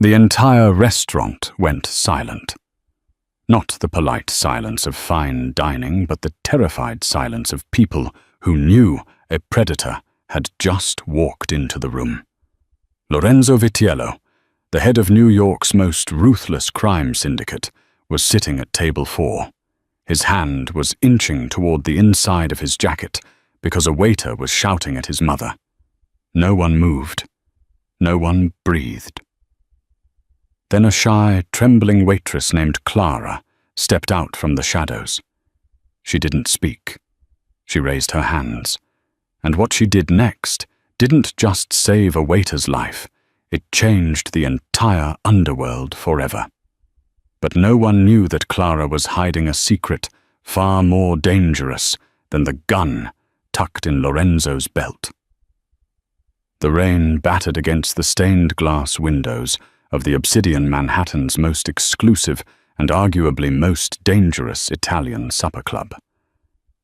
The entire restaurant went silent. Not the polite silence of fine dining, but the terrified silence of people who knew a predator had just walked into the room. Lorenzo Vitiello, the head of New York's most ruthless crime syndicate, was sitting at table 4. His hand was inching toward the inside of his jacket because a waiter was shouting at his mother. No one moved. No one breathed. Then a shy, trembling waitress named Clara stepped out from the shadows. She didn't speak. She raised her hands. And what she did next didn't just save a waiter's life, it changed the entire underworld forever. But no one knew that Clara was hiding a secret far more dangerous than the gun tucked in Lorenzo's belt. The rain battered against the stained glass windows of the Obsidian Manhattan's most exclusive and arguably most dangerous Italian supper club.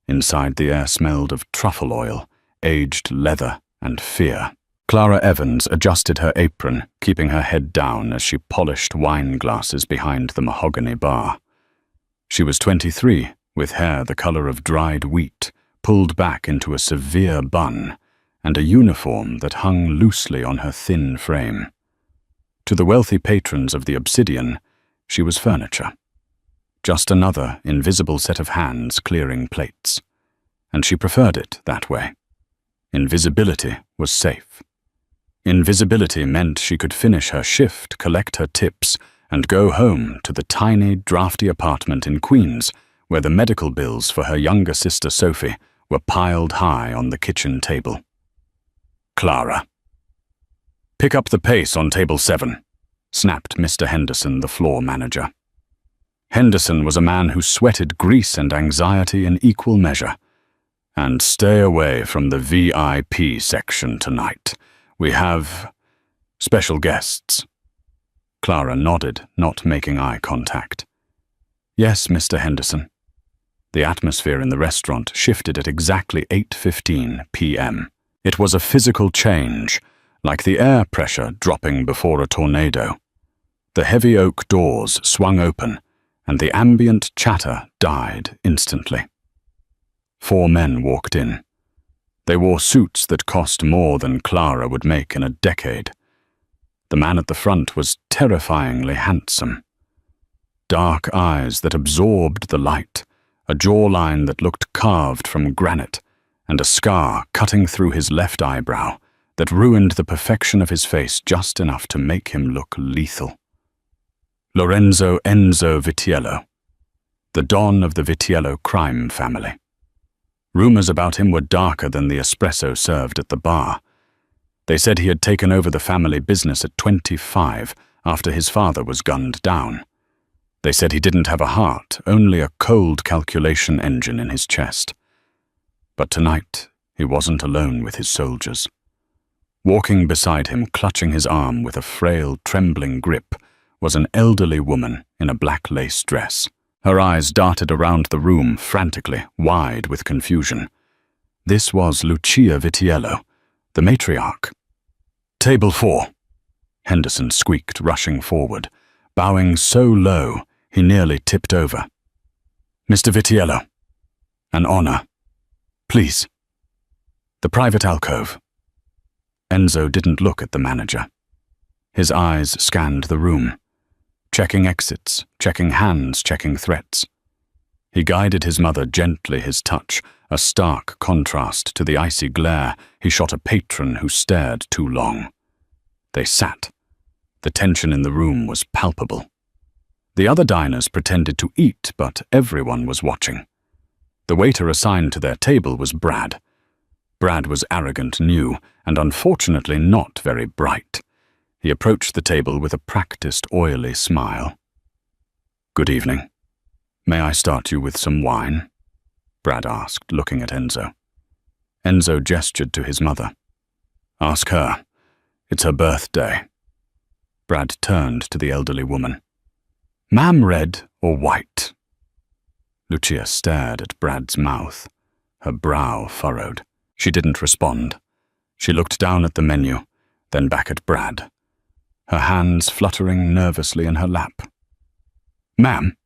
Inside, the air smelled of truffle oil, aged leather, and fear. Clara Evans adjusted her apron, keeping her head down as she polished wine glasses behind the mahogany bar. She was 23, with hair the color of dried wheat, pulled back into a severe bun, and a uniform that hung loosely on her thin frame. To the wealthy patrons of the Obsidian, she was furniture. Just another invisible set of hands clearing plates. And she preferred it that way. Invisibility was safe. Invisibility meant she could finish her shift, collect her tips, and go home to the tiny, drafty apartment in Queens, where the medical bills for her younger sister Sophie were piled high on the kitchen table. Clara. "Pick up the pace on table 7, snapped Mr. Henderson, the floor manager. Henderson was a man who sweated grease and anxiety in equal measure. "And stay away from the VIP section tonight. We have special guests." Clara nodded, not making eye contact. "Yes, Mr. Henderson." The atmosphere in the restaurant shifted at exactly 8:15 p.m. It was a physical change, like the air pressure dropping before a tornado. The heavy oak doors swung open, and the ambient chatter died instantly. 4 men walked in. They wore suits that cost more than Clara would make in a decade. The man at the front was terrifyingly handsome. Dark eyes that absorbed the light, a jawline that looked carved from granite, and a scar cutting through his left eyebrow that ruined the perfection of his face just enough to make him look lethal. Lorenzo Enzo Vitiello, the don of the Vitiello crime family. Rumors about him were darker than the espresso served at the bar. They said he had taken over the family business at 25 after his father was gunned down. They said he didn't have a heart, only a cold calculation engine in his chest. But tonight, he wasn't alone with his soldiers. Walking beside him, clutching his arm with a frail, trembling grip, was an elderly woman in a black lace dress. Her eyes darted around the room frantically, wide with confusion. This was Lucia Vitiello, the matriarch. "Table 4, Henderson squeaked, rushing forward, bowing so low he nearly tipped over. "Mr. Vitiello, an honor. Please." "The private alcove." Enzo didn't look at the manager. His eyes scanned the room, checking exits, checking hands, checking threats. He guided his mother gently, his touch, a stark contrast to the icy glare he shot a patron who stared too long. They sat. The tension in the room was palpable. The other diners pretended to eat, but everyone was watching. The waiter assigned to their table was Brad. Brad was arrogant, new, and unfortunately not very bright. He approached the table with a practiced, oily smile. "Good evening. May I start you with some wine?" Brad asked, looking at Enzo. Enzo gestured to his mother. "Ask her. It's her birthday." Brad turned to the elderly woman. "Ma'am, red or white?" Lucia stared at Brad's mouth. Her brow furrowed. She didn't respond. She looked down at the menu, then back at Brad. her hands fluttering nervously in her lap. "Ma'am?"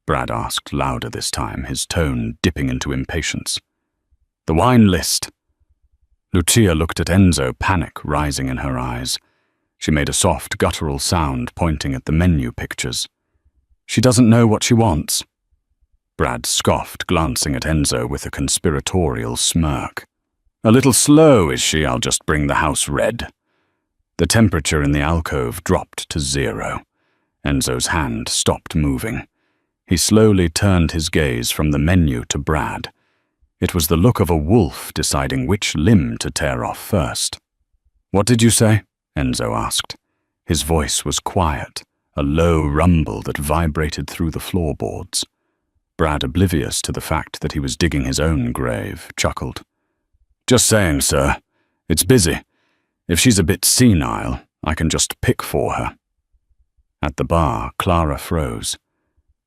Brad asked louder this time, his tone dipping into impatience. "The wine list." Lucia looked at Enzo, panic rising in her eyes. She made a soft, guttural sound, pointing at the menu pictures. "She doesn't know what she wants." Brad scoffed, glancing at Enzo with a conspiratorial smirk. "A little slow, is she? I'll just bring the house red." The temperature in the alcove dropped to 0. Enzo's hand stopped moving. He slowly turned his gaze from the menu to Brad. It was the look of a wolf deciding which limb to tear off first. "What did you say?" Enzo asked. His voice was quiet, a low rumble that vibrated through the floorboards. Brad, oblivious to the fact that he was digging his own grave, chuckled. "Just saying, sir. It's busy. If she's a bit senile, I can just pick for her." At the bar, Clara froze.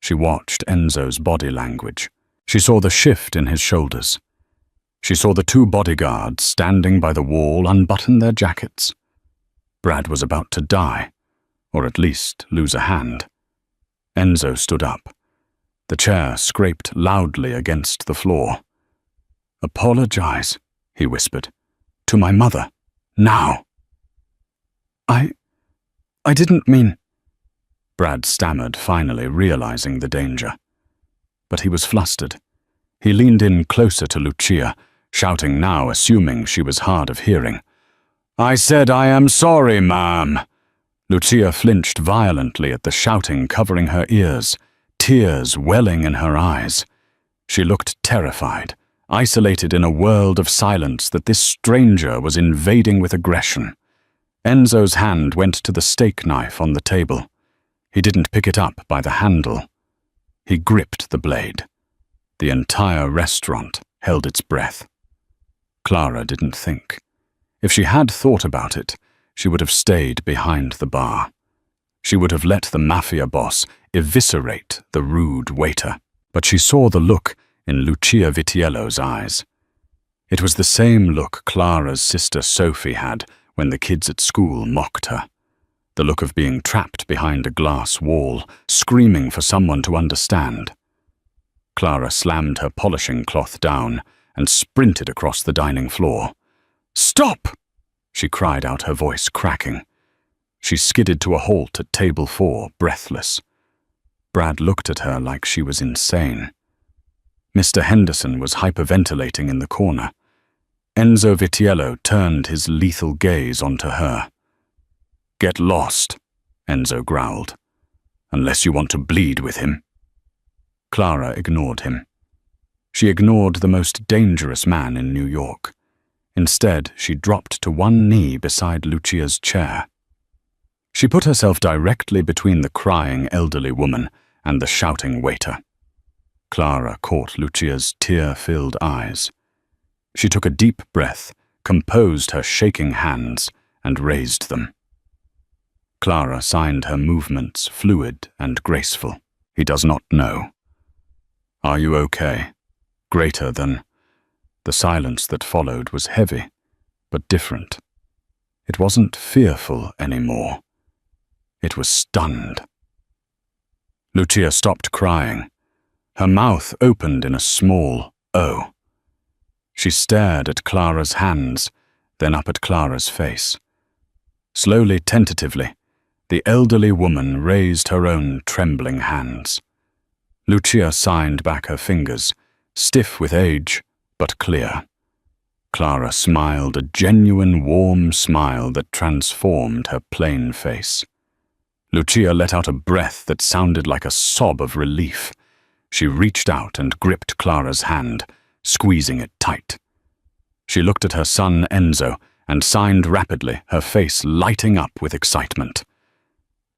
She watched Enzo's body language. She saw the shift in his shoulders. She saw the 2 bodyguards standing by the wall unbutton their jackets. Brad was about to die, or at least lose a hand. Enzo stood up. The chair scraped loudly against the floor. "Apologize," he whispered. "To my mother. Now." I didn't mean—" Brad stammered, finally realizing the danger. But he was flustered. He leaned in closer to Lucia, shouting now, assuming she was hard of hearing. "I said I am sorry, ma'am." Lucia flinched violently at the shouting covering her ears, tears welling in her eyes. She looked terrified, isolated in a world of silence that this stranger was invading with aggression. Enzo's hand went to the steak knife on the table. He didn't pick it up by the handle. He gripped the blade. The entire restaurant held its breath. Clara didn't think. If she had thought about it, she would have stayed behind the bar. She would have let the Mafia boss eviscerate the rude waiter. But she saw the look in Lucia Vitiello's eyes. It was the same look Clara's sister Sophie had when the kids at school mocked her. The look of being trapped behind a glass wall, screaming for someone to understand. Clara slammed her polishing cloth down and sprinted across the dining floor. "Stop!" she cried out, her voice cracking. She skidded to a halt at table 4, breathless. Brad looked at her like she was insane. Mr. Henderson was hyperventilating in the corner. Enzo Vitiello turned his lethal gaze onto her. "Get lost," Enzo growled, "unless you want to bleed with him." Clara ignored him. She ignored the most dangerous man in New York. Instead, she dropped to one knee beside Lucia's chair. She put herself directly between the crying elderly woman and the shouting waiter. Clara caught Lucia's tear-filled eyes. She took a deep breath, composed her shaking hands, and raised them. Clara signed her movements fluid and graceful. "He does not know." "Are you okay?" Greater than. The silence that followed was heavy, but different. It wasn't fearful anymore. It was stunned. Lucia stopped crying. Her mouth opened in a small O. She stared at Clara's hands, then up at Clara's face. Slowly, tentatively, the elderly woman raised her own trembling hands. Lucia signed back her fingers, stiff with age, but clear. Clara smiled, a genuine warm smile that transformed her plain face. Lucia let out a breath that sounded like a sob of relief. She reached out and gripped Clara's hand, squeezing it tight. She looked at her son Enzo and signed rapidly, her face lighting up with excitement.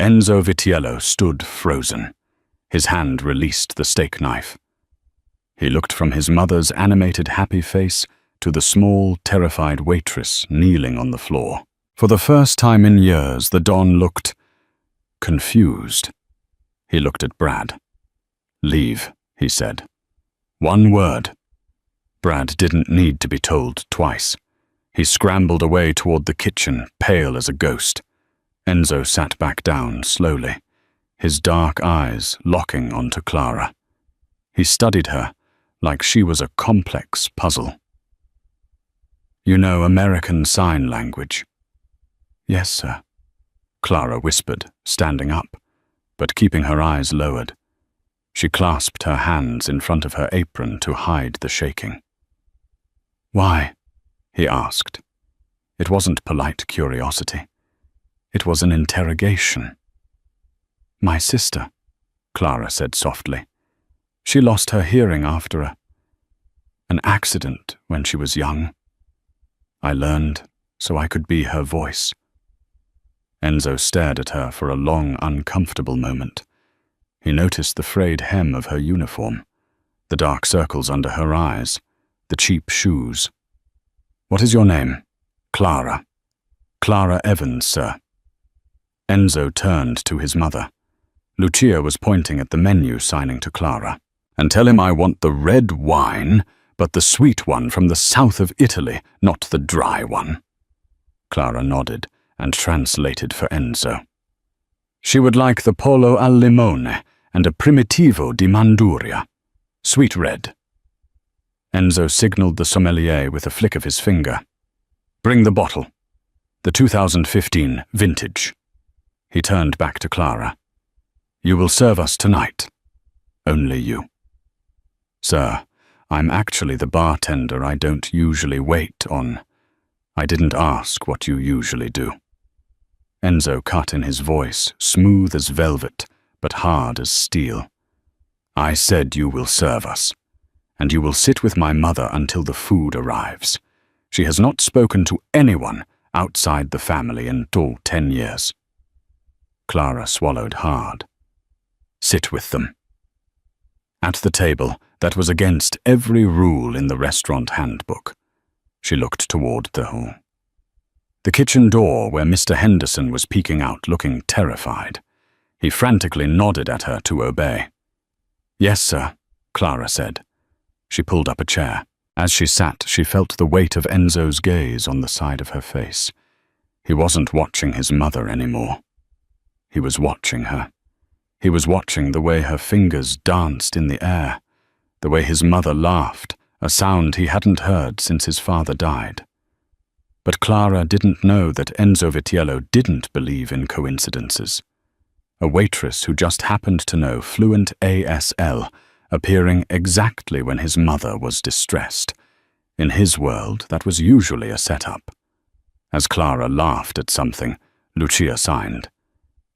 Enzo Vitiello stood frozen. His hand released the steak knife. He looked from his mother's animated happy face to the small, terrified waitress kneeling on the floor. For the first time in years, the Don looked confused. He looked at Brad. "Leave," he said. One word. Brad didn't need to be told twice. He scrambled away toward the kitchen, pale as a ghost. Enzo sat back down slowly, his dark eyes locking onto Clara. He studied her like she was a complex puzzle. "You know American Sign Language?" "Yes, sir," Clara whispered, standing up, but keeping her eyes lowered. She clasped her hands in front of her apron to hide the shaking. "Why?" he asked. It wasn't polite curiosity. It was an interrogation. "My sister," Clara said softly. "She lost her hearing after an accident when she was young. I learned so I could be her voice." Enzo stared at her for a long, uncomfortable moment. He noticed the frayed hem of her uniform, the dark circles under her eyes, the cheap shoes. "What is your name?" "Clara." "Clara Evans, sir." Enzo turned to his mother. Lucia was pointing at the menu, signing to Clara. "And tell him I want the red wine, but the sweet one from the south of Italy, not the dry one." Clara nodded and translated for Enzo. "She would like the Polo al Limone and a Primitivo di Manduria. Sweet red." Enzo signaled the sommelier with a flick of his finger. "Bring the bottle. The 2015 vintage." He turned back to Clara. "You will serve us tonight. Only you." "Sir, I'm actually the bartender. I don't usually wait on. I didn't ask what you usually do." Enzo cut in his voice, smooth as velvet, but hard as steel. "I said you will serve us, and you will sit with my mother until the food arrives. She has not spoken to anyone outside the family in all 10 years. Clara swallowed hard. "Sit with them." At the table that was against every rule in the restaurant handbook, she looked toward the hall. The kitchen door where Mr. Henderson was peeking out, looking terrified. He frantically nodded at her to obey. "Yes, sir," Clara said. She pulled up a chair. As she sat, she felt the weight of Enzo's gaze on the side of her face. He wasn't watching his mother anymore. He was watching her. He was watching the way her fingers danced in the air, the way his mother laughed, a sound he hadn't heard since his father died. But Clara didn't know that Enzo Vitiello didn't believe in coincidences. A waitress who just happened to know fluent ASL, appearing exactly when his mother was distressed. In his world, that was usually a setup. As Clara laughed at something, Lucia signed.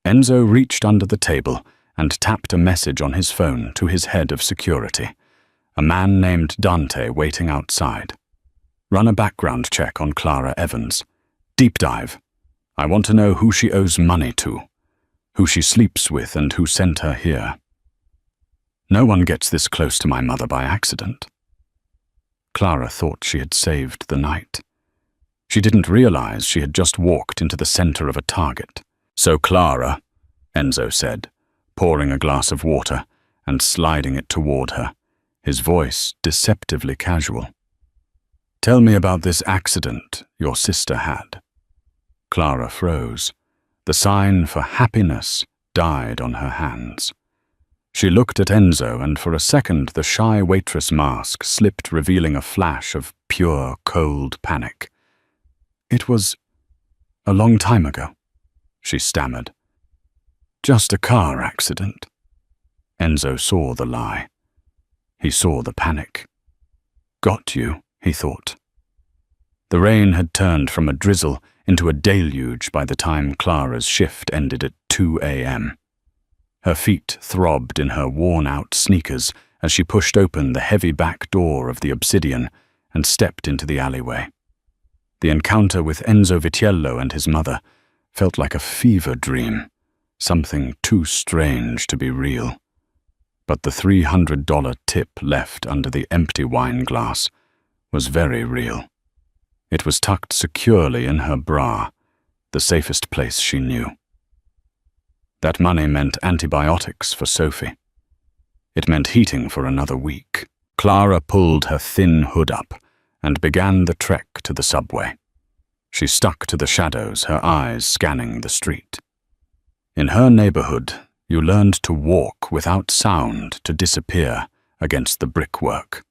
Enzo reached under the table and tapped a message on his phone to his head of security, a man named Dante waiting outside. "Run a background check on Clara Evans. Deep dive. I want to know who she owes money to, who she sleeps with, and who sent her here. No one gets this close to my mother by accident." Clara thought she had saved the night. She didn't realize she had just walked into the center of a target. "So Clara," Enzo said, pouring a glass of water and sliding it toward her, his voice deceptively casual. "Tell me about this accident your sister had." Clara froze. The sign for happiness died on her hands. She looked at Enzo, and for a second the shy waitress mask slipped, revealing a flash of pure, cold panic. "It was a long time ago," she stammered. "Just a car accident." Enzo saw the lie. He saw the panic. "Got you," he thought. The rain had turned from a drizzle into a deluge by the time Clara's shift ended at 2 a.m. Her feet throbbed in her worn-out sneakers as she pushed open the heavy back door of the Obsidian and stepped into the alleyway. The encounter with Enzo Vitiello and his mother felt like a fever dream, something too strange to be real. But the $300 tip left under the empty wine glass was very real. It was tucked securely in her bra, the safest place she knew. That money meant antibiotics for Sophie. It meant heating for another week. Clara pulled her thin hood up and began the trek to the subway. She stuck to the shadows, her eyes scanning the street. In her neighborhood, you learned to walk without sound to disappear against the brickwork.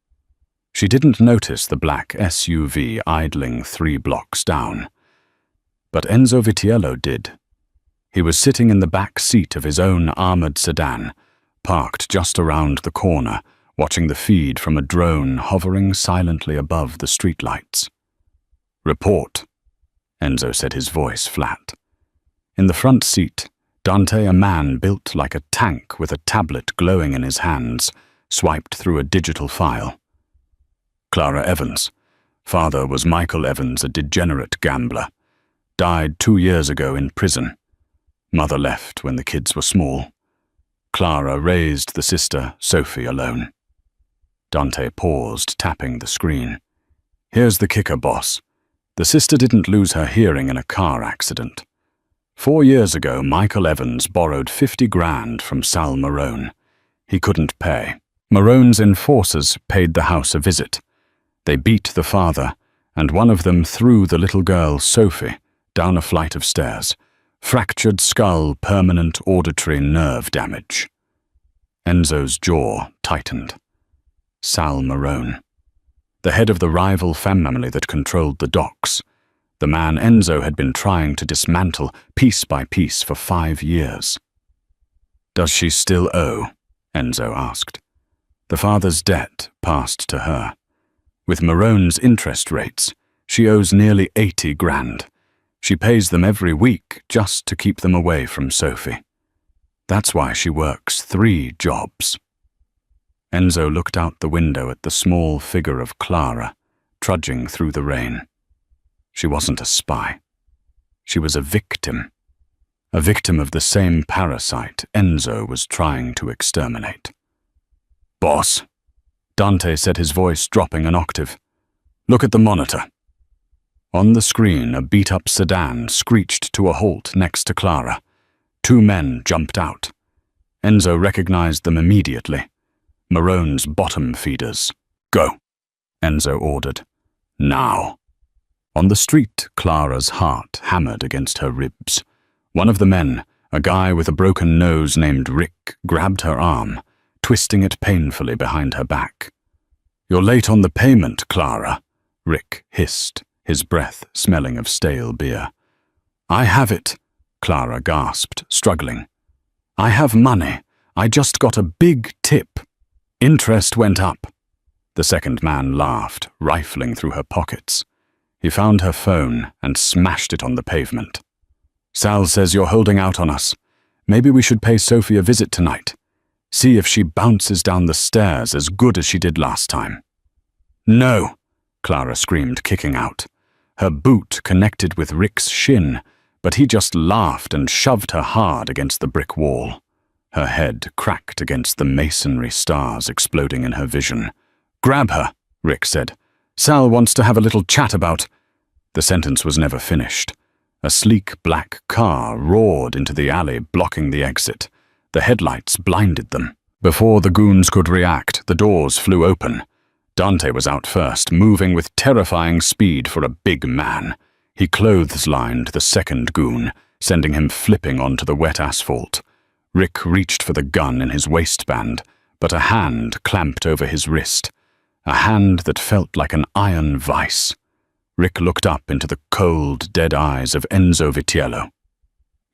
She didn't notice the black SUV idling 3 blocks down. But Enzo Vitiello did. He was sitting in the back seat of his own armored sedan, parked just around the corner, watching the feed from a drone hovering silently above the streetlights. "Report," Enzo said, his voice flat. In the front seat, Dante, a man built like a tank with a tablet glowing in his hands, swiped through a digital file. "Clara Evans. Father was Michael Evans, a degenerate gambler. Died 2 years ago in prison. Mother left when the kids were small. Clara raised the sister, Sophie, alone." Dante paused, tapping the screen. "Here's the kicker, boss. The sister didn't lose her hearing in a car accident. 4 years ago, Michael Evans borrowed 50 grand from Sal Marone. He couldn't pay. Marone's enforcers paid the house a visit. They beat the father, and one of them threw the little girl, Sophie, down a flight of stairs. Fractured skull, permanent auditory nerve damage." Enzo's jaw tightened. Sal Marone. The head of the rival family that controlled the docks. The man Enzo had been trying to dismantle piece by piece for 5 years. "Does she still owe?" Enzo asked. The father's debt passed to her. With Marone's interest rates, she owes nearly 80 grand. She pays them every week just to keep them away from Sophie. That's why she works 3 jobs. Enzo looked out the window at the small figure of Clara, trudging through the rain. She wasn't a spy. She was a victim of the same parasite Enzo was trying to exterminate. "Boss," Dante said, his voice dropping an octave. "Look at the monitor." On the screen, a beat-up sedan screeched to a halt next to Clara. 2 men jumped out. Enzo recognized them immediately. Marone's bottom feeders. "Go," Enzo ordered. "Now." On the street, Clara's heart hammered against her ribs. One of the men, a guy with a broken nose named Rick, grabbed her arm, twisting it painfully behind her back. "You're late on the payment, Clara," Rick hissed, his breath smelling of stale beer. "I have it," Clara gasped, struggling. "I have money. I just got a big tip." "Interest went up." The second man laughed, rifling through her pockets. He found her phone and smashed it on the pavement. "Sal says you're holding out on us. Maybe we should pay Sophie a visit tonight. See if she bounces down the stairs as good as she did last time." "No," Clara screamed, kicking out. Her boot connected with Rick's shin, but he just laughed and shoved her hard against the brick wall. Her head cracked against the masonry stars exploding in her vision. "Grab her," Rick said. "Sal wants to have a little chat about—" The sentence was never finished. A sleek black car roared into the alley, blocking the exit. The headlights blinded them. Before the goons could react, the doors flew open. Dante was out first, moving with terrifying speed for a big man. He clotheslined the second goon, sending him flipping onto the wet asphalt. Rick reached for the gun in his waistband, but a hand clamped over his wrist. A hand that felt like an iron vice. Rick looked up into the cold, dead eyes of Enzo Vitiello.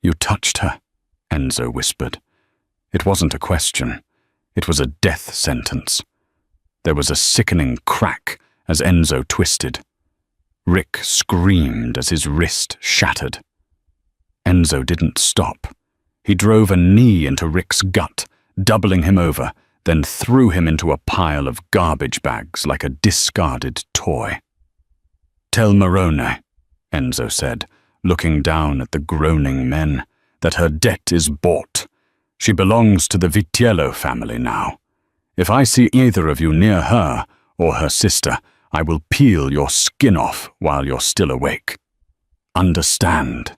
"You touched her," Enzo whispered. It wasn't a question. It was a death sentence. There was a sickening crack as Enzo twisted. Rick screamed as his wrist shattered. Enzo didn't stop. He drove a knee into Rick's gut, doubling him over, then threw him into a pile of garbage bags like a discarded toy. "Tell Marone," Enzo said, looking down at the groaning men, "that her debt is bought. She belongs to the Vitiello family now. If I see either of you near her or her sister, I will peel your skin off while you're still awake. Understand?"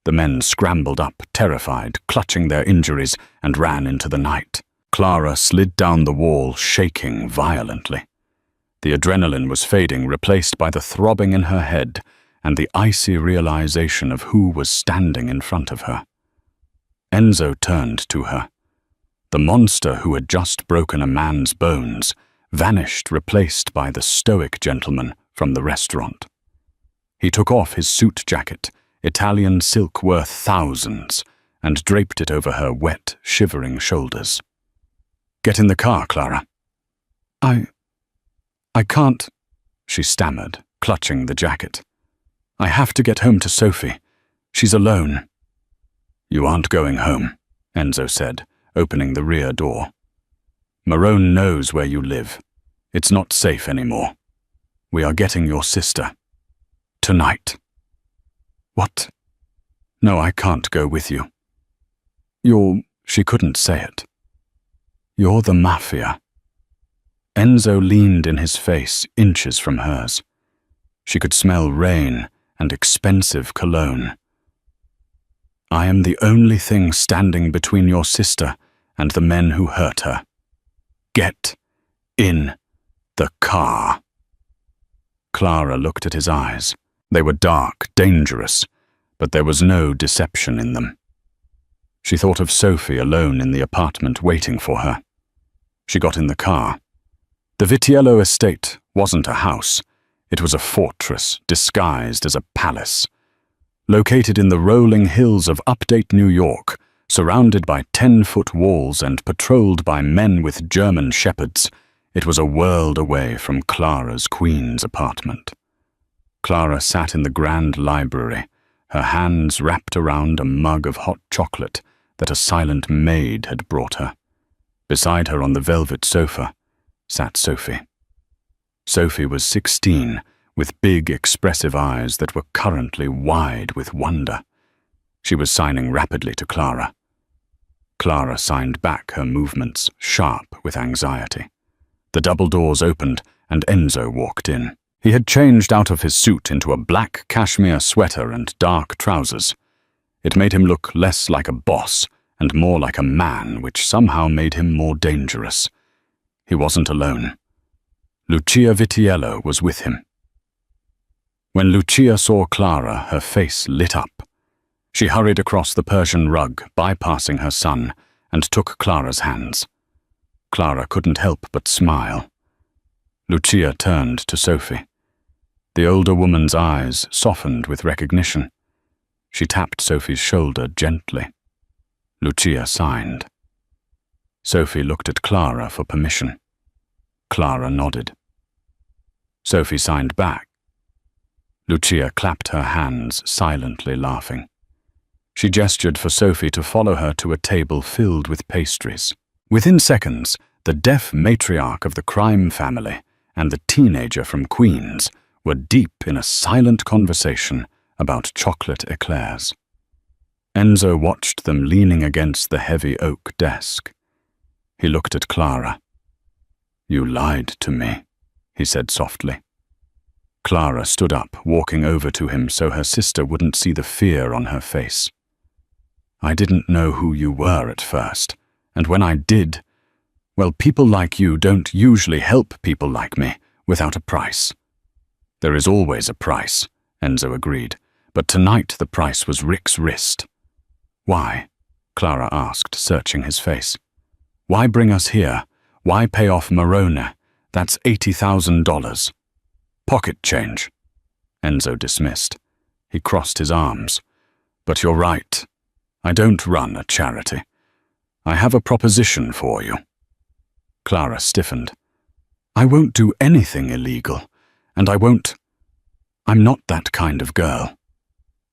The men scrambled up, terrified, clutching their injuries, and ran into the night. Clara slid down the wall, shaking violently. The adrenaline was fading, replaced by the throbbing in her head, and the icy realization of who was standing in front of her. Enzo turned to her. The monster who had just broken a man's bones vanished, replaced by the stoic gentleman from the restaurant. He took off his suit jacket, Italian silk worth thousands, and draped it over her wet, shivering shoulders. "Get in the car, Clara." I can't," she stammered, clutching the jacket. "I have to get home to Sophie. She's alone." "You aren't going home," Enzo said, opening the rear door. "Marone knows where you live. It's not safe anymore. We are getting your sister. Tonight." "What?" "No, I can't go with you." She couldn't say it. "You're the Mafia." Enzo leaned in his face, inches from hers. She could smell rain and expensive cologne. "I am the only thing standing between your sister and the men who hurt her. Get in the car." Clara looked at his eyes. They were dark, dangerous, but there was no deception in them. She thought of Sophie alone in the apartment waiting for her. She got in the car. The Vitiello estate wasn't a house. It was a fortress disguised as a palace. Located in the rolling hills of upstate New York, surrounded by 10-foot walls and patrolled by men with German shepherds, it was a world away from Clara's queen's apartment. Clara sat in the grand library, her hands wrapped around a mug of hot chocolate that a silent maid had brought her. Beside her on the velvet sofa sat Sophie. Sophie was 16, with big, expressive eyes that were currently wide with wonder. She was signing rapidly to Clara. Clara signed back, her movements sharp with anxiety. The double doors opened and Enzo walked in. He had changed out of his suit into a black cashmere sweater and dark trousers. It made him look less like a boss and more like a man, which somehow made him more dangerous. He wasn't alone. Lucia Vitiello was with him. When Lucia saw Clara, her face lit up. She hurried across the Persian rug, bypassing her son, and took Clara's hands. Clara couldn't help but smile. Lucia turned to Sophie. The older woman's eyes softened with recognition. She tapped Sophie's shoulder gently. Lucia signed. Sophie looked at Clara for permission. Clara nodded. Sophie signed back. Lucia clapped her hands, silently laughing. She gestured for Sophie to follow her to a table filled with pastries. Within seconds, the deaf matriarch of the crime family and the teenager from Queens were deep in a silent conversation about chocolate eclairs. Enzo watched them leaning against the heavy oak desk. He looked at Clara. "You lied to me," he said softly. Clara stood up, walking over to him so her sister wouldn't see the fear on her face. "I didn't know who you were at first, and when I did, well, people like you don't usually help people like me without a price." "There is always a price," Enzo agreed, but tonight the price was Rick's wrist. "Why?" Clara asked, searching his face. "Why bring us here? Why pay off Marone? That's $80,000. Pocket change." Enzo dismissed. He crossed his arms. "But you're right. I don't run a charity. I have a proposition for you." Clara stiffened. "I won't do anything illegal, and I'm not that kind of girl."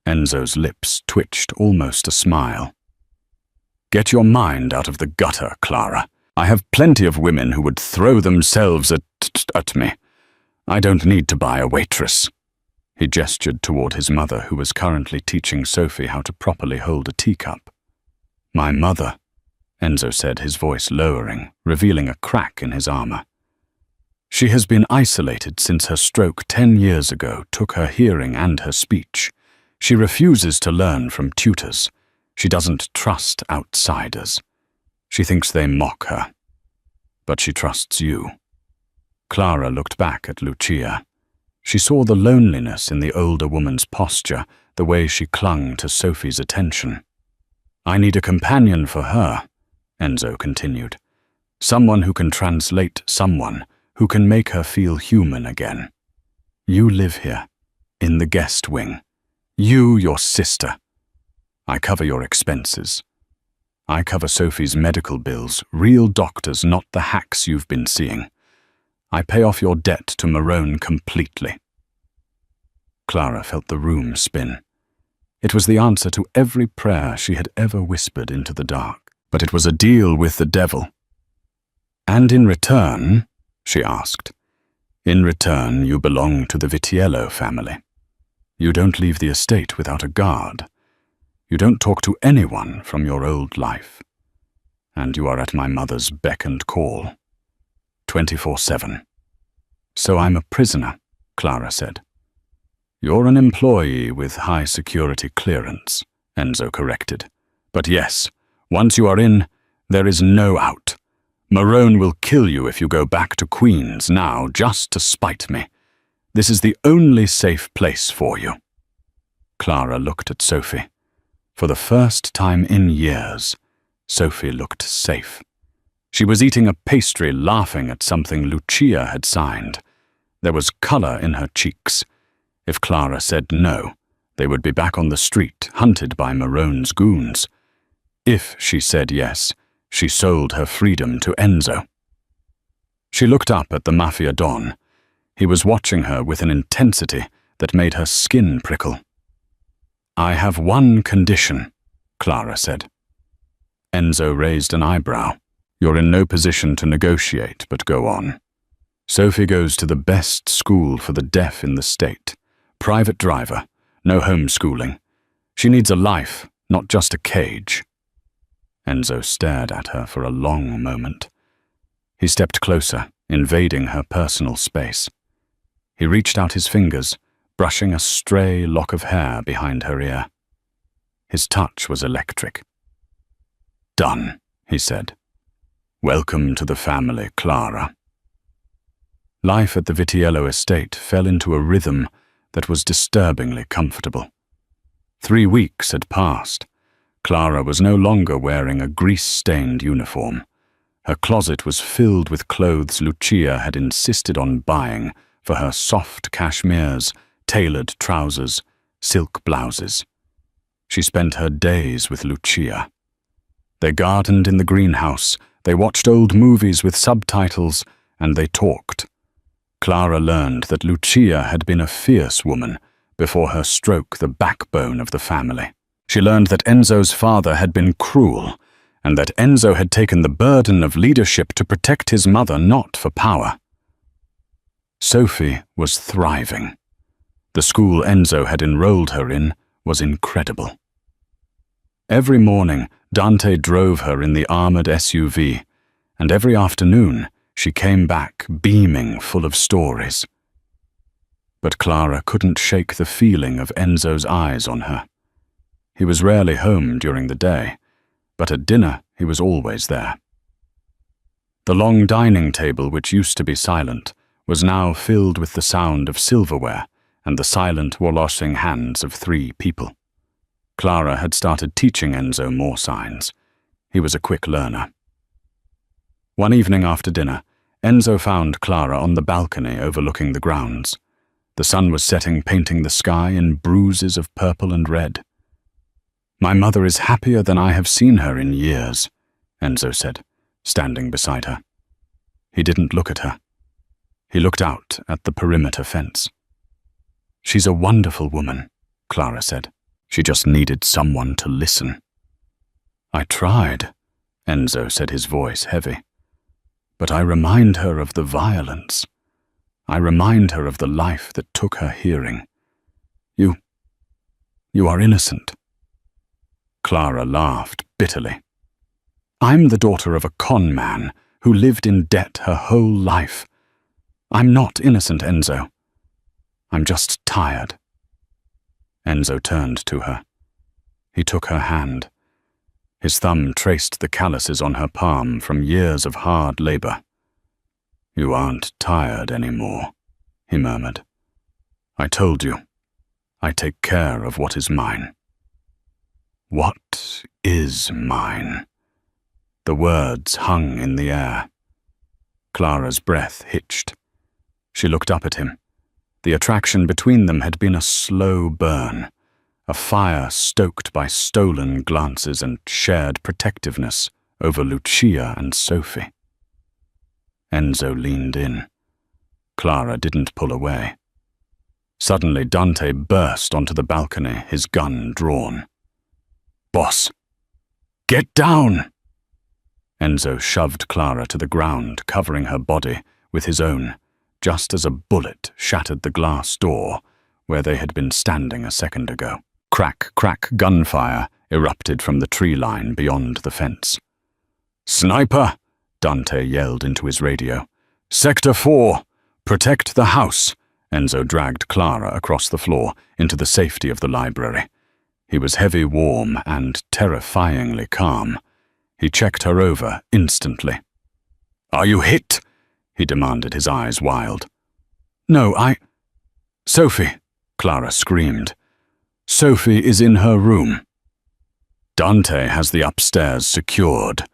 Enzo's lips twitched almost a smile. "Get your mind out of the gutter, Clara. I have plenty of women who would throw themselves at me. I don't need to buy a waitress." He gestured toward his mother, who was currently teaching Sophie how to properly hold a teacup. "My mother," Enzo said, his voice lowering, revealing a crack in his armor. "She has been isolated since her stroke 10 years ago took her hearing and her speech. She refuses to learn from tutors. She doesn't trust outsiders. She thinks they mock her. But she trusts you." Clara looked back at Lucia. She saw the loneliness in the older woman's posture, the way she clung to Sophie's attention. "I need a companion for her," Enzo continued. "Someone who can translate someone, who can make her feel human again. You live here, in the guest wing. You, your sister. I cover your expenses. I cover Sophie's medical bills, real doctors, not the hacks you've been seeing. I pay off your debt to Marone completely." Clara felt the room spin. It was the answer to every prayer she had ever whispered into the dark, but it was a deal with the devil. "And in return," she asked, "in return you belong to the Vitiello family. You don't leave the estate without a guard. You don't talk to anyone from your old life. And you are at my mother's beck and call, 24/7. "So I'm a prisoner," Clara said. "You're an employee with high security clearance," Enzo corrected. "But yes, once you are in, there is no out. Marone will kill you if you go back to Queens now just to spite me. This is the only safe place for you." Clara looked at Sophie. For the first time in years, Sophie looked safe. She was eating a pastry, laughing at something Lucia had signed. There was color in her cheeks. If Clara said no, they would be back on the street, hunted by Marone's goons. If she said yes, she sold her freedom to Enzo. She looked up at the Mafia Don. He was watching her with an intensity that made her skin prickle. "I have one condition," Clara said. Enzo raised an eyebrow. "You're in no position to negotiate, but go on. Sophie goes to the best school for the deaf in the state. Private driver, no homeschooling. She needs a life, not just a cage." Enzo stared at her for a long moment. He stepped closer, invading her personal space. He reached out his fingers, brushing a stray lock of hair behind her ear. His touch was electric. "Done," he said. "Welcome to the family, Clara." Life at the Vitiello estate fell into a rhythm that was disturbingly comfortable. 3 weeks had passed. Clara was no longer wearing a grease-stained uniform. Her closet was filled with clothes Lucia had insisted on buying for her soft cashmeres, tailored trousers, silk blouses. She spent her days with Lucia. They gardened in the greenhouse, they watched old movies with subtitles, and they talked. Clara learned that Lucia had been a fierce woman, before her stroke the backbone of the family. She learned that Enzo's father had been cruel, and that Enzo had taken the burden of leadership to protect his mother, not for power. Sophie was thriving. The school Enzo had enrolled her in was incredible. Every morning, Dante drove her in the armored SUV, and every afternoon, she came back beaming, full of stories. But Clara couldn't shake the feeling of Enzo's eyes on her. He was rarely home during the day, but at dinner he was always there. The long dining table, which used to be silent, was now filled with the sound of silverware and the silent washing hands of 3 people. Clara had started teaching Enzo more signs. He was a quick learner. One evening after dinner, Enzo found Clara on the balcony overlooking the grounds. The sun was setting, painting the sky in bruises of purple and red. "My mother is happier than I have seen her in years," Enzo said, standing beside her. He didn't look at her. He looked out at the perimeter fence. "She's a wonderful woman," Clara said. "She just needed someone to listen." "I tried," Enzo said, his voice heavy. "But I remind her of the violence. I remind her of the life that took her hearing. You are innocent." Clara laughed bitterly. "I'm the daughter of a con man who lived in debt her whole life. I'm not innocent, Enzo. I'm just tired." Enzo turned to her. He took her hand. His thumb traced the calluses on her palm from years of hard labor. "You aren't tired anymore," he murmured. I told you, I take care of what is mine. What is mine? The words hung in the air. Clara's breath hitched. She looked up at him. The attraction between them had been a slow burn, a fire stoked by stolen glances and shared protectiveness over Lucia and Sophie. Enzo leaned in. Clara didn't pull away. Suddenly, Dante burst onto the balcony, his gun drawn. "Boss, get down!" Enzo shoved Clara to the ground, covering her body with his own, just as a bullet shattered the glass door where they had been standing a second ago. Crack, crack, gunfire erupted from the tree line beyond the fence. "Sniper!" Dante yelled into his radio. "Sector 4! Protect the house!" Enzo dragged Clara across the floor into the safety of the library. He was heavy, warm, and terrifyingly calm. He checked her over instantly. "Are you hit?" he demanded, his eyes wild. "No, Sophie!" Clara screamed. "Sophie is in her room." "Dante has the upstairs secured,"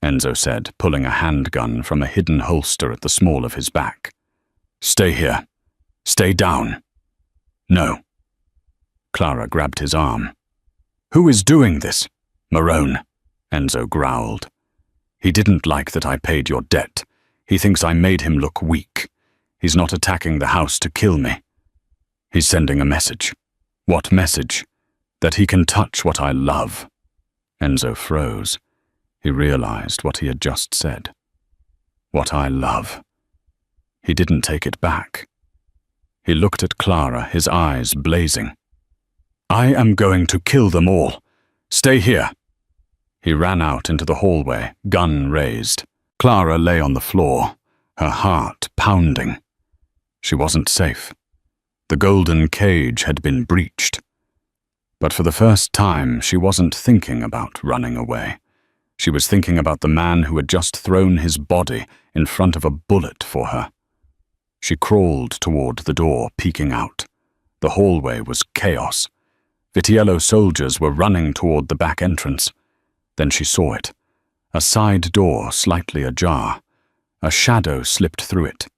Enzo said, pulling a handgun from a hidden holster at the small of his back. "Stay here. Stay down." "No." Clara grabbed his arm. "Who is doing this?" "Marone," Enzo growled. "He didn't like that I paid your debt. He thinks I made him look weak. He's not attacking the house to kill me. He's sending a message." "What message?" "That he can touch what I love." Enzo froze. He realized what he had just said. "What I love." He didn't take it back. He looked at Clara, his eyes blazing. "I am going to kill them all. Stay here." He ran out into the hallway, gun raised. Clara lay on the floor, her heart pounding. She wasn't safe. The golden cage had been breached. But for the first time, she wasn't thinking about running away. She was thinking about the man who had just thrown his body in front of a bullet for her. She crawled toward the door, peeking out. The hallway was chaos. Vitiello soldiers were running toward the back entrance. Then she saw it. A side door slightly ajar. A shadow slipped through it.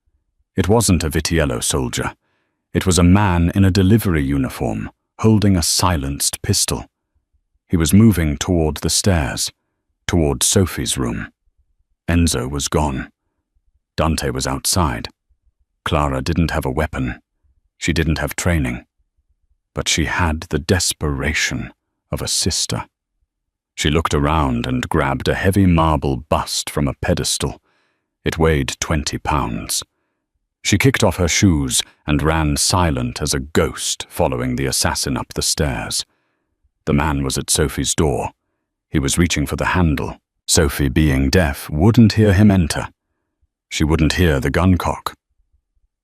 It wasn't a Vitiello soldier. It was a man in a delivery uniform, holding a silenced pistol. He was moving toward the stairs, toward Sophie's room. Enzo was gone. Dante was outside. Clara didn't have a weapon. She didn't have training. But she had the desperation of a sister. She looked around and grabbed a heavy marble bust from a pedestal. It weighed 20 pounds. She kicked off her shoes and ran silent as a ghost, following the assassin up the stairs. The man was at Sophie's door. He was reaching for the handle. Sophie, being deaf, wouldn't hear him enter. She wouldn't hear the gun cock.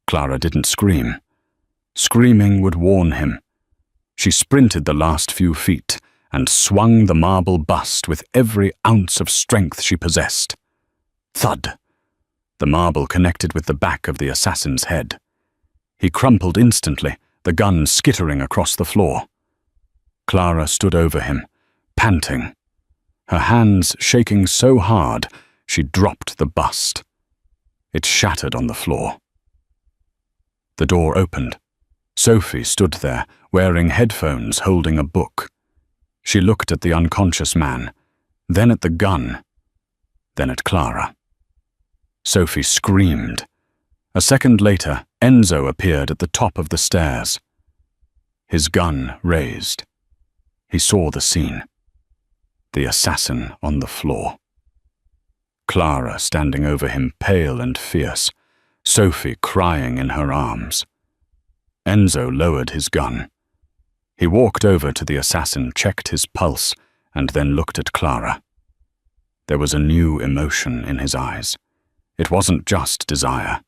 Clara didn't scream. Screaming would warn him. She sprinted the last few feet and swung the marble bust with every ounce of strength she possessed. Thud! The marble connected with the back of the assassin's head. He crumpled instantly, the gun skittering across the floor. Clara stood over him, panting. Her hands shaking so hard, she dropped the bust. It shattered on the floor. The door opened. Sophie stood there, wearing headphones, holding a book. She looked at the unconscious man, then at the gun, then at Clara. Sophie screamed. A second later, Enzo appeared at the top of the stairs. His gun raised. He saw the scene. The assassin on the floor. Clara standing over him, pale and fierce. Sophie crying in her arms. Enzo lowered his gun. He walked over to the assassin, checked his pulse, and then looked at Clara. There was a new emotion in his eyes. It wasn't just desire.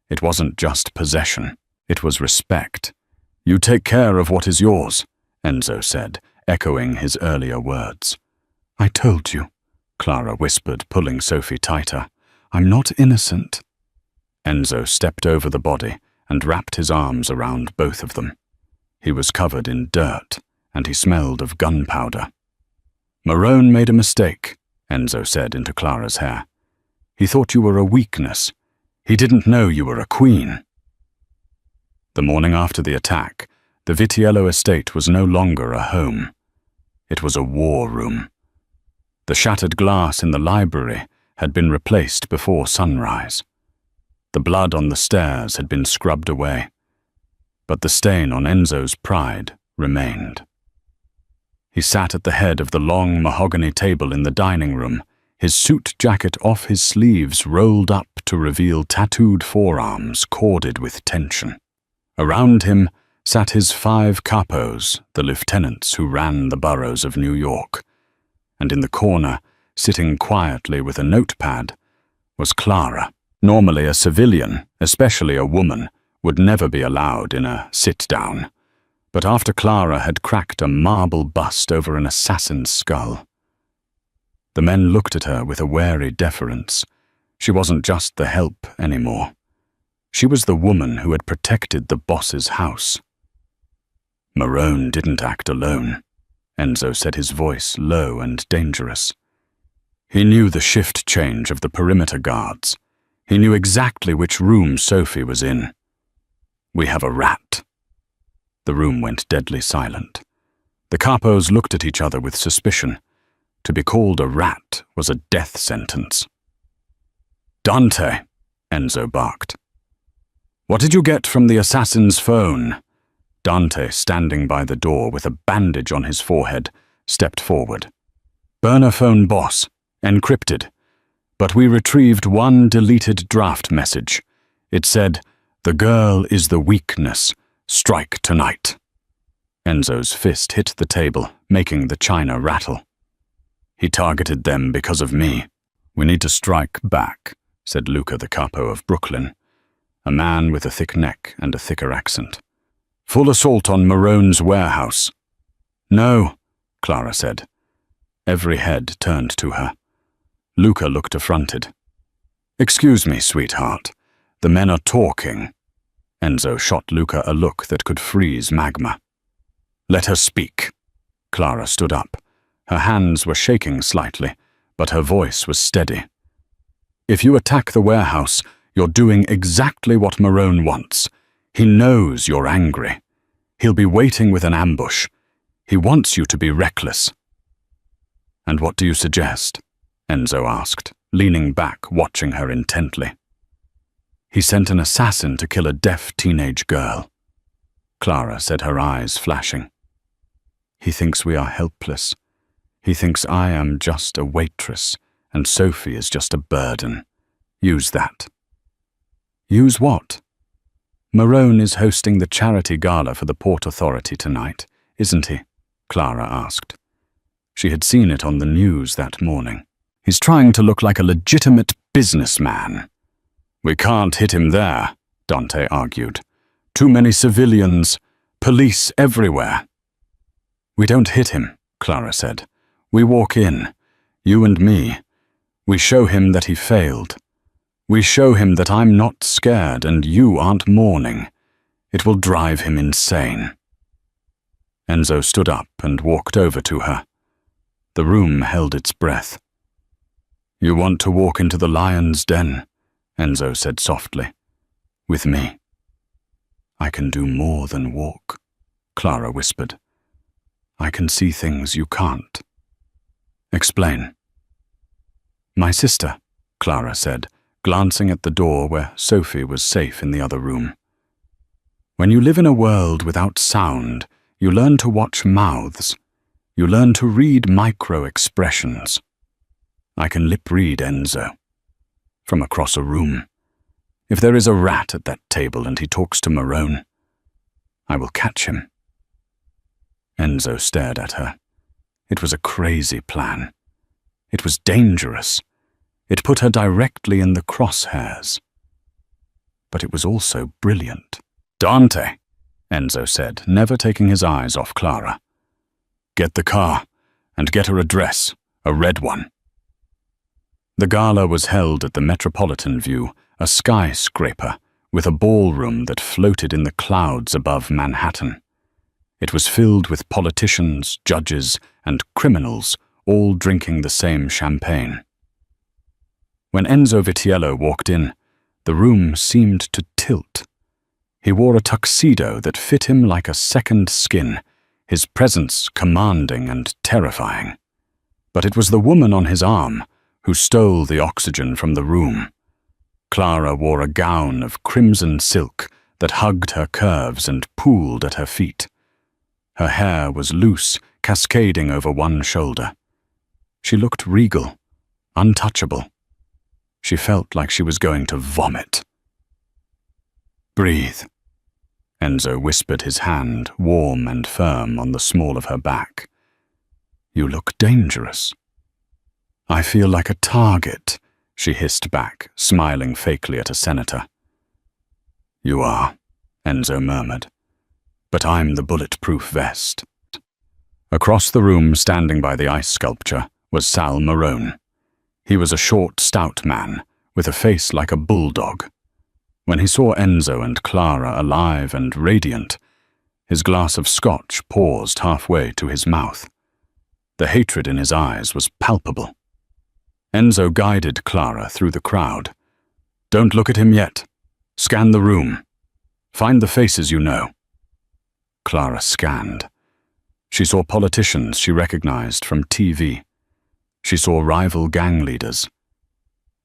It wasn't just possession. It was respect. "You take care of what is yours," Enzo said, echoing his earlier words. "I told you," Clara whispered, pulling Sophie tighter. "I'm not innocent." Enzo stepped over the body and wrapped his arms around both of them. He was covered in dirt, and he smelled of gunpowder. "Marone made a mistake," Enzo said into Clara's hair. "He thought you were a weakness. He didn't know you were a queen." The morning after the attack, the Vitiello estate was no longer a home. It was a war room. The shattered glass in the library had been replaced before sunrise. The blood on the stairs had been scrubbed away, but the stain on Enzo's pride remained. He sat at the head of the long mahogany table in the dining room, his suit jacket off his sleeves rolled up to reveal tattooed forearms corded with tension. Around him sat his 5 capos, the lieutenants who ran the boroughs of New York, and in the corner, sitting quietly with a notepad, was Clara. Normally a civilian, especially a woman, would never be allowed in a sit-down, but after Clara had cracked a marble bust over an assassin's skull. The men looked at her with a wary deference. She wasn't just the help anymore. She was the woman who had protected the boss's house. Marone didn't act alone, Enzo said, his voice low and dangerous. He knew the shift change of the perimeter guards. He knew exactly which room Sophie was in. "We have a rat." The room went deadly silent. The capos looked at each other with suspicion. To be called a rat was a death sentence. "Dante," Enzo barked. "What did you get from the assassin's phone?" Dante, standing by the door with a bandage on his forehead, stepped forward. "Burner phone, boss. Encrypted. But we retrieved one deleted draft message. It said, 'The girl is the weakness. Strike tonight.'" Enzo's fist hit the table, making the china rattle. "He targeted them because of me. We need to strike back," said Luca the capo of Brooklyn, a man with a thick neck and a thicker accent. "Full assault on Marone's warehouse." "No," Clara said. Every head turned to her. Luca looked affronted. "Excuse me, sweetheart. The men are talking." Enzo shot Luca a look that could freeze magma. "Let her speak." Clara stood up. Her hands were shaking slightly, but her voice was steady. "If you attack the warehouse, you're doing exactly what Marone wants. He knows you're angry. He'll be waiting with an ambush. He wants you to be reckless." "And what do you suggest?" Enzo asked, leaning back, watching her intently. "He sent an assassin to kill a deaf teenage girl," Clara said, her eyes flashing. "He thinks we are helpless. He thinks I am just a waitress, and Sophie is just a burden. Use that." "Use what?" "Marone is hosting the charity gala for the Port Authority tonight, isn't he?" Clara asked. She had seen it on the news that morning. "He's trying to look like a legitimate businessman." "We can't hit him there," Dante argued. "Too many civilians, police everywhere." "We don't hit him," Clara said. "We walk in, you and me. We show him that he failed. We show him that I'm not scared and you aren't mourning. It will drive him insane." Enzo stood up and walked over to her. The room held its breath. "You want to walk into the lion's den," Enzo said softly. "With me." "I can do more than walk," Clara whispered. "I can see things you can't." "Explain." "My sister," Clara said, glancing at the door where Sophie was safe in the other room. "When you live in a world without sound, you learn to watch mouths. You learn to read micro-expressions. I can lip-read Enzo. From across a room. If there is a rat at that table and he talks to Marone, I will catch him." Enzo stared at her. It was a crazy plan. It was dangerous. It put her directly in the crosshairs. But it was also brilliant. "Dante," Enzo said, never taking his eyes off Clara. "Get the car, and get her a dress, a red one." The gala was held at the Metropolitan View, a skyscraper, with a ballroom that floated in the clouds above Manhattan. It was filled with politicians, judges, and criminals, all drinking the same champagne. When Enzo Vitiello walked in, the room seemed to tilt. He wore a tuxedo that fit him like a second skin, his presence commanding and terrifying. But it was the woman on his arm who stole the oxygen from the room. Clara wore a gown of crimson silk that hugged her curves and pooled at her feet. Her hair was loose, cascading over one shoulder. She looked regal, untouchable. She felt like she was going to vomit. "Breathe." Enzo whispered, his hand warm and firm on the small of her back. "You look dangerous." "I feel like a target," she hissed back, smiling fakely at a senator. "You are," Enzo murmured. "But I'm the bulletproof vest." Across the room, standing by the ice sculpture, was Sal Marone. He was a short, stout man, with a face like a bulldog. When he saw Enzo and Clara alive and radiant, his glass of scotch paused halfway to his mouth. The hatred in his eyes was palpable. Enzo guided Clara through the crowd. "Don't look at him yet. Scan the room. Find the faces you know." Clara scanned. She saw politicians she recognized from TV. She saw rival gang leaders.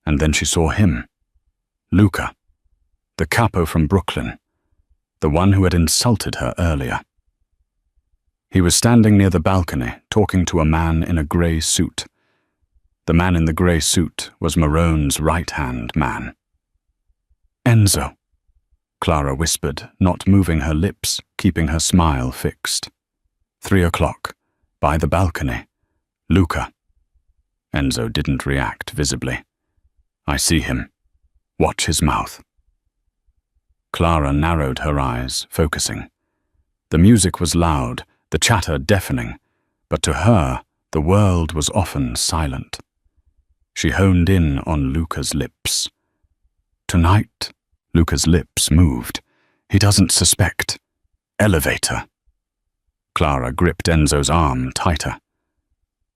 And then she saw him, Luca, the capo from Brooklyn, the one who had insulted her earlier. He was standing near the balcony, talking to a man in a grey suit. The man in the grey suit was Marone's right-hand man. "Enzo," Clara whispered, not moving her lips, keeping her smile fixed. 3:00, by the balcony. "Luca." Enzo didn't react visibly. "I see him. Watch his mouth." Clara narrowed her eyes, focusing. The music was loud, the chatter deafening, but to her, the world was often silent. She honed in on Luca's lips. "Tonight," Luca's lips moved. "He doesn't suspect. Elevator." Clara gripped Enzo's arm tighter.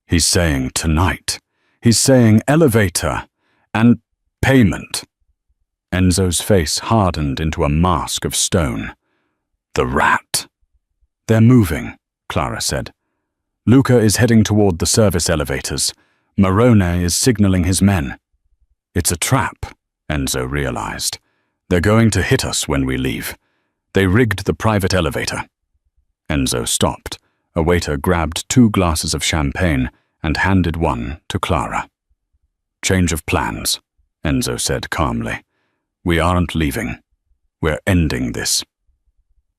"He's saying tonight. He's saying elevator and payment." Enzo's face hardened into a mask of stone. "The rat." "They're moving," Clara said. "Luca is heading toward the service elevators. Marone is signaling his men." "It's a trap," Enzo realized. "They're going to hit us when we leave. They rigged the private elevator." Enzo stopped. A waiter grabbed 2 glasses of champagne and handed one to Clara. "Change of plans," Enzo said calmly. "We aren't leaving. We're ending this."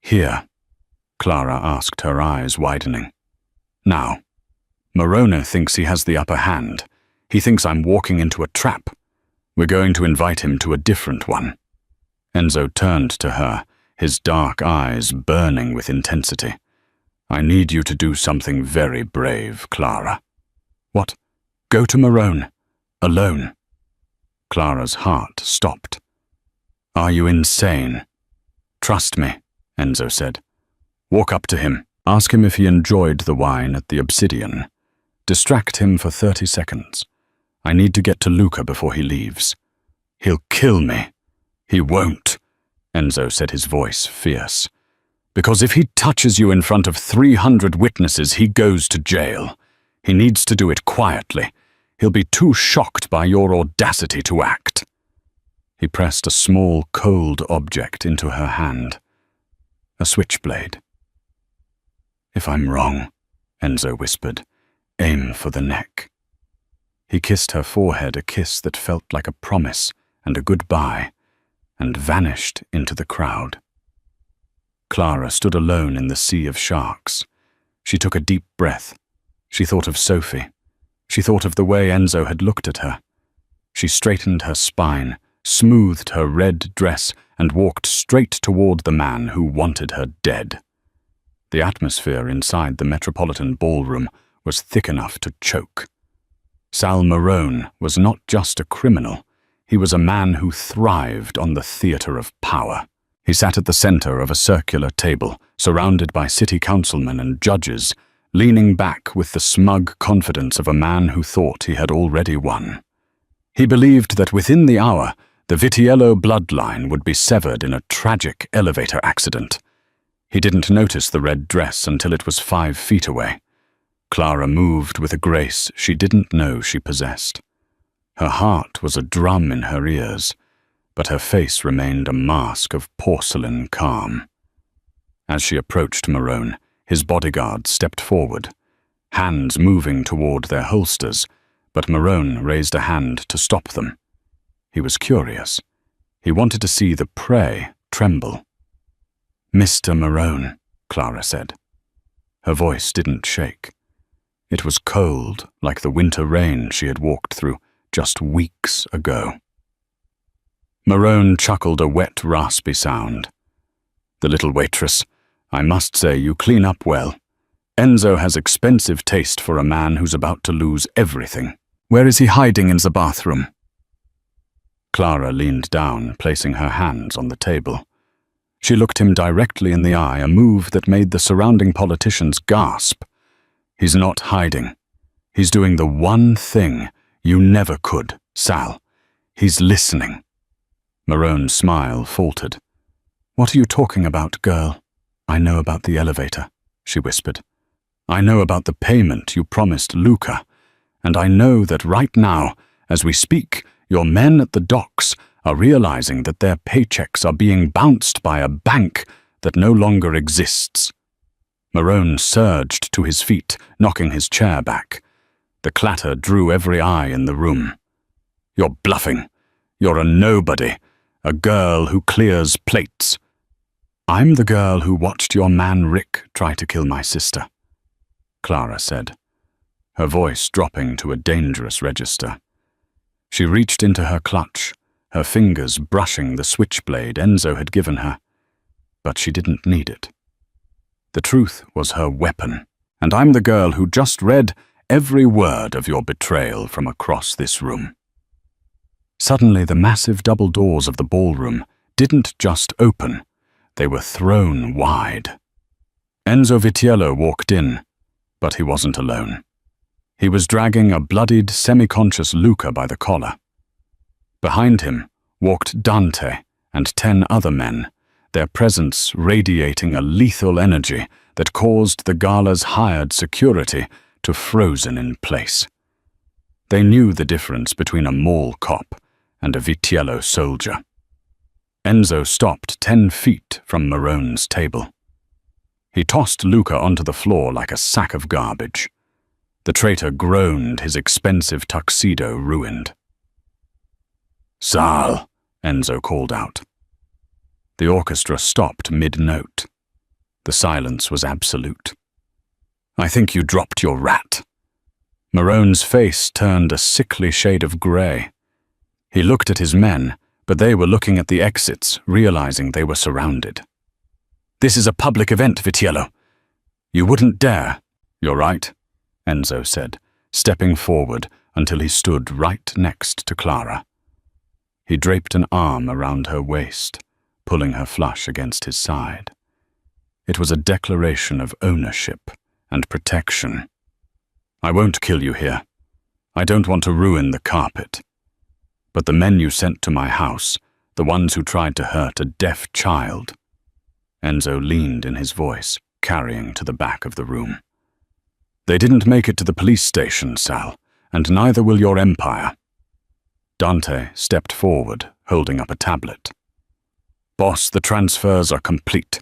"Here?" Clara asked, her eyes widening. "Now. Marone thinks he has the upper hand. He thinks I'm walking into a trap. We're going to invite him to a different one." Enzo turned to her, his dark eyes burning with intensity. "I need you to do something very brave, Clara." "What? Go to Marone? Alone?" Clara's heart stopped. "Are you insane?" "Trust me," Enzo said. "Walk up to him. Ask him if he enjoyed the wine at the Obsidian. Distract him for 30 seconds. I need to get to Luca before he leaves." "He'll kill me." "He won't," Enzo said, his voice fierce. "Because if he touches you in front of 300 witnesses, he goes to jail. He needs to do it quietly. He'll be too shocked by your audacity to act." He pressed a small, cold object into her hand. A switchblade. "If I'm wrong," Enzo whispered, "aim for the neck." He kissed her forehead, a kiss that felt like a promise and a goodbye, and vanished into the crowd. Clara stood alone in the sea of sharks. She took a deep breath. She thought of Sophie. She thought of the way Enzo had looked at her. She straightened her spine, smoothed her red dress, and walked straight toward the man who wanted her dead. The atmosphere inside the Metropolitan Ballroom was thick enough to choke. Sal Marone was not just a criminal. He was a man who thrived on the theater of power. He sat at the center of a circular table, surrounded by city councilmen and judges, leaning back with the smug confidence of a man who thought he had already won. He believed that within the hour, the Vitiello bloodline would be severed in a tragic elevator accident. He didn't notice the red dress until it was 5 feet away. Clara moved with a grace she didn't know she possessed. Her heart was a drum in her ears, but her face remained a mask of porcelain calm. As she approached Marone, his bodyguard stepped forward, hands moving toward their holsters, but Marone raised a hand to stop them. He was curious. He wanted to see the prey tremble. "Mr. Marone," Clara said. Her voice didn't shake. It was cold, like the winter rain she had walked through just weeks ago. Marone chuckled a wet, raspy sound. "The little waitress. I must say you clean up well. Enzo has expensive taste for a man who's about to lose everything. Where is he hiding in the bathroom?" Clara leaned down, placing her hands on the table. She looked him directly in the eye, a move that made the surrounding politicians gasp. "He's not hiding. He's doing the one thing you never could, Sal. He's listening." Marone's smile faltered. "What are you talking about, girl?" "I know about the elevator," she whispered. "I know about the payment you promised Luca, and I know that right now, as we speak, your men at the docks are realizing that their paychecks are being bounced by a bank that no longer exists." Marone surged to his feet, knocking his chair back. The clatter drew every eye in the room. "You're bluffing. You're a nobody, a girl who clears plates." "I'm the girl who watched your man Rick try to kill my sister," Clara said, her voice dropping to a dangerous register. She reached into her clutch, her fingers brushing the switchblade Enzo had given her, but she didn't need it. The truth was her weapon, and I'm the girl who just read every word of your betrayal from across this room. Suddenly, the massive double doors of the ballroom didn't just open, they were thrown wide. Enzo Vitiello walked in, but he wasn't alone. He was dragging a bloodied, semi-conscious Luca by the collar. Behind him walked Dante and 10 other men, their presence radiating a lethal energy that caused the gala's hired security to frozen in place. They knew the difference between a mall cop and a Vitiello soldier. Enzo stopped 10 feet from Marone's table. He tossed Luca onto the floor like a sack of garbage. The traitor groaned, his expensive tuxedo ruined. "Sal," Enzo called out. The orchestra stopped mid-note. The silence was absolute. "I think you dropped your rat." Marone's face turned a sickly shade of grey. He looked at his men, but they were looking at the exits, realizing they were surrounded. "This is a public event, Vitiello. You wouldn't dare." "You're right," Enzo said, stepping forward until he stood right next to Clara. He draped an arm around her waist, pulling her flush against his side. It was a declaration of ownership and protection. "I won't kill you here. I don't want to ruin the carpet. But the men you sent to my house, the ones who tried to hurt a deaf child." Enzo leaned in his voice, carrying to the back of the room. "They didn't make it to the police station, Sal, and neither will your empire." Dante stepped forward, holding up a tablet. "Boss, the transfers are complete.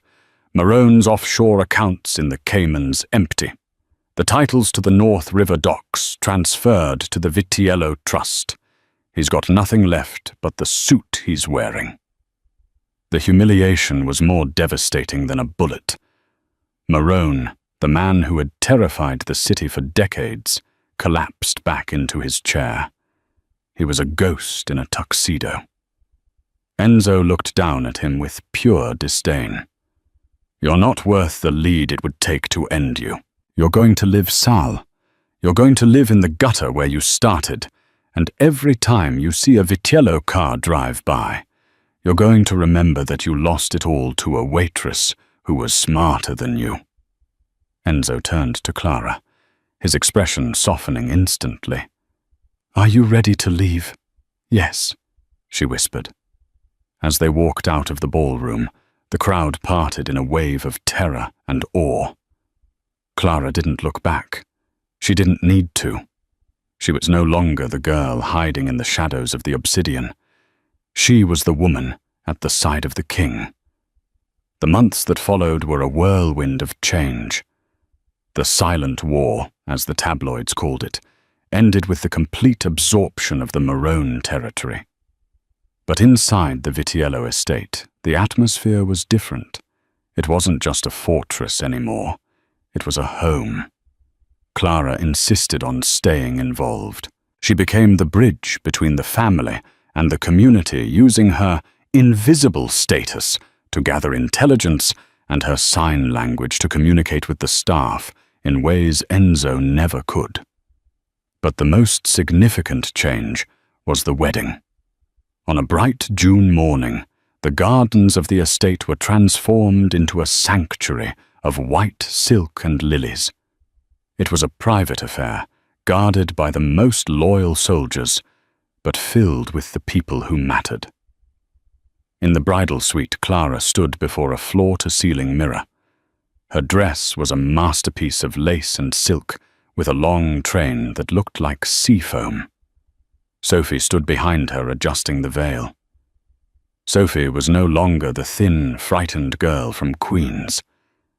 Marone's offshore accounts in the Caymans empty. The titles to the North River docks transferred to the Vitiello Trust. He's got nothing left but the suit he's wearing." The humiliation was more devastating than a bullet. Marone, the man who had terrified the city for decades, collapsed back into his chair. He was a ghost in a tuxedo. Enzo looked down at him with pure disdain. "You're not worth the lead it would take to end you. You're going to live, Sal. You're going to live in the gutter where you started, And every time you see a Vitiello car drive by, you're going to remember that you lost it all to a waitress who was smarter than you." Enzo turned to Clara, his expression softening instantly. "Are you ready to leave?" "Yes," she whispered. As they walked out of the ballroom, the crowd parted in a wave of terror and awe. Clara didn't look back. She didn't need to. She was no longer the girl hiding in the shadows of the obsidian. She was the woman at the side of the king. The months that followed were a whirlwind of change. The Silent War, as the tabloids called it, ended with the complete absorption of the Marone territory. But inside the Vitiello estate, the atmosphere was different. It wasn't just a fortress anymore. It was a home. Clara insisted on staying involved. She became the bridge between the family and the community, using her invisible status to gather intelligence and her sign language to communicate with the staff in ways Enzo never could. But the most significant change was the wedding. On a bright June morning, the gardens of the estate were transformed into a sanctuary of white silk and lilies. It was a private affair, guarded by the most loyal soldiers, but filled with the people who mattered. In the bridal suite, Clara stood before a floor-to-ceiling mirror. Her dress was a masterpiece of lace and silk, with a long train that looked like sea foam. Sophie stood behind her, adjusting the veil. Sophie was no longer the thin, frightened girl from Queens.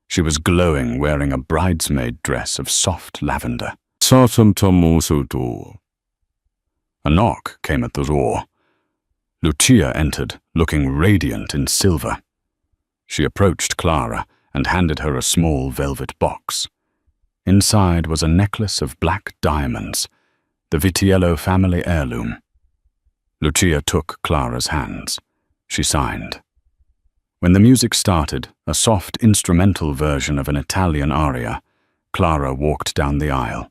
She was glowing, wearing a bridesmaid dress of soft lavender. A knock came at the door. Lucia entered, looking radiant in silver. She approached Clara and handed her a small velvet box. Inside was a necklace of black diamonds, the Vitiello family heirloom. Lucia took Clara's hands. She signed. When the music started, a soft instrumental version of an Italian aria, Clara walked down the aisle.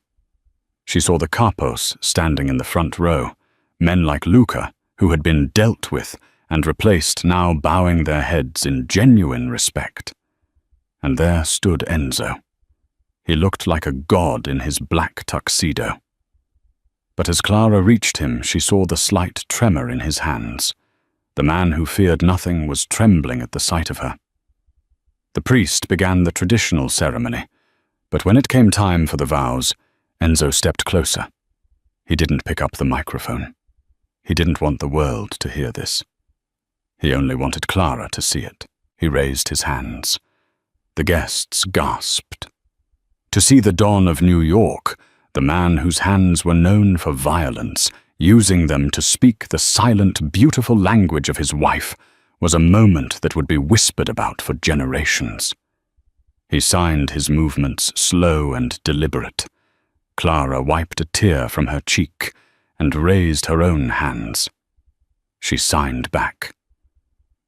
She saw the capos standing in the front row, men like Luca, who had been dealt with and replaced, now bowing their heads in genuine respect. And there stood Enzo. He looked like a god in his black tuxedo. But as Clara reached him, she saw the slight tremor in his hands. The man who feared nothing was trembling at the sight of her. The priest began the traditional ceremony, but when it came time for the vows, Enzo stepped closer. He didn't pick up the microphone. He didn't want the world to hear this. He only wanted Clara to see it. He raised his hands. The guests gasped. To see the Don of New York, the man whose hands were known for violence, using them to speak the silent, beautiful language of his wife, was a moment that would be whispered about for generations. He signed his movements slow and deliberate. Clara wiped a tear from her cheek and raised her own hands. She signed back.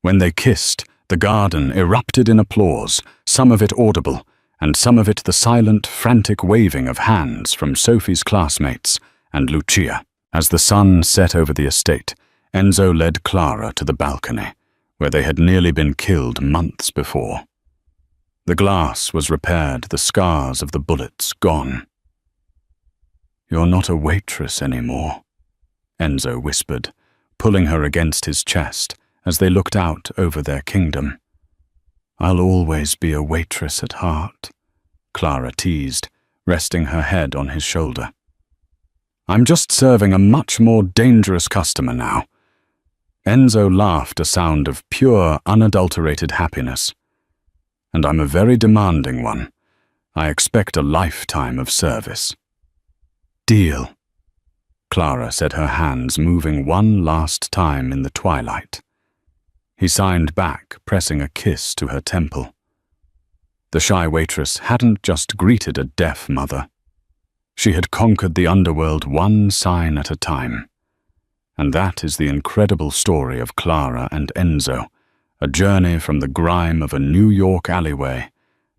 When they kissed, the garden erupted in applause, some of it audible, and some of it the silent, frantic waving of hands from Sophie's classmates and Lucia. As the sun set over the estate, Enzo led Clara to the balcony, where they had nearly been killed months before. The glass was repaired, the scars of the bullets gone. "You're not a waitress anymore," Enzo whispered, pulling her against his chest as they looked out over their kingdom. "I'll always be a waitress at heart," Clara teased, resting her head on his shoulder. "I'm just serving a much more dangerous customer now." Enzo laughed, a sound of pure, unadulterated happiness. "And I'm a very demanding one. I expect a lifetime of service." "Deal," Clara said, her hands moving one last time in the twilight. He signed back, pressing a kiss to her temple. The shy waitress hadn't just greeted a deaf mother. She had conquered the underworld one sign at a time. And that is the incredible story of Clara and Enzo, a journey from the grime of a New York alleyway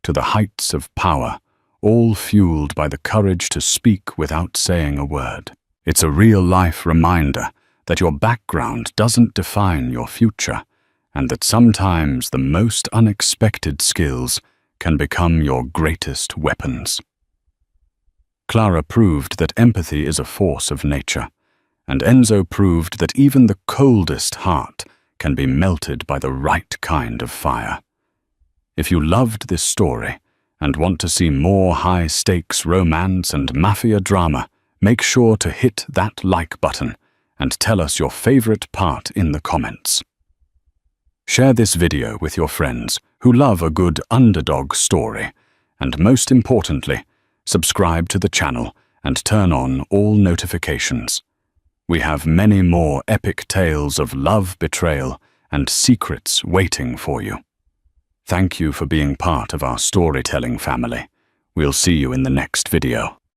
to the heights of power, all fueled by the courage to speak without saying a word. It's a real-life reminder that your background doesn't define your future, and that sometimes the most unexpected skills can become your greatest weapons. Clara proved that empathy is a force of nature, and Enzo proved that even the coldest heart can be melted by the right kind of fire. If you loved this story and want to see more high-stakes romance and mafia drama, make sure to hit that like button and tell us your favorite part in the comments. Share this video with your friends who love a good underdog story, and most importantly, subscribe to the channel and turn on all notifications. We have many more epic tales of love, betrayal, and secrets waiting for you. Thank you for being part of our storytelling family. We'll see you in the next video.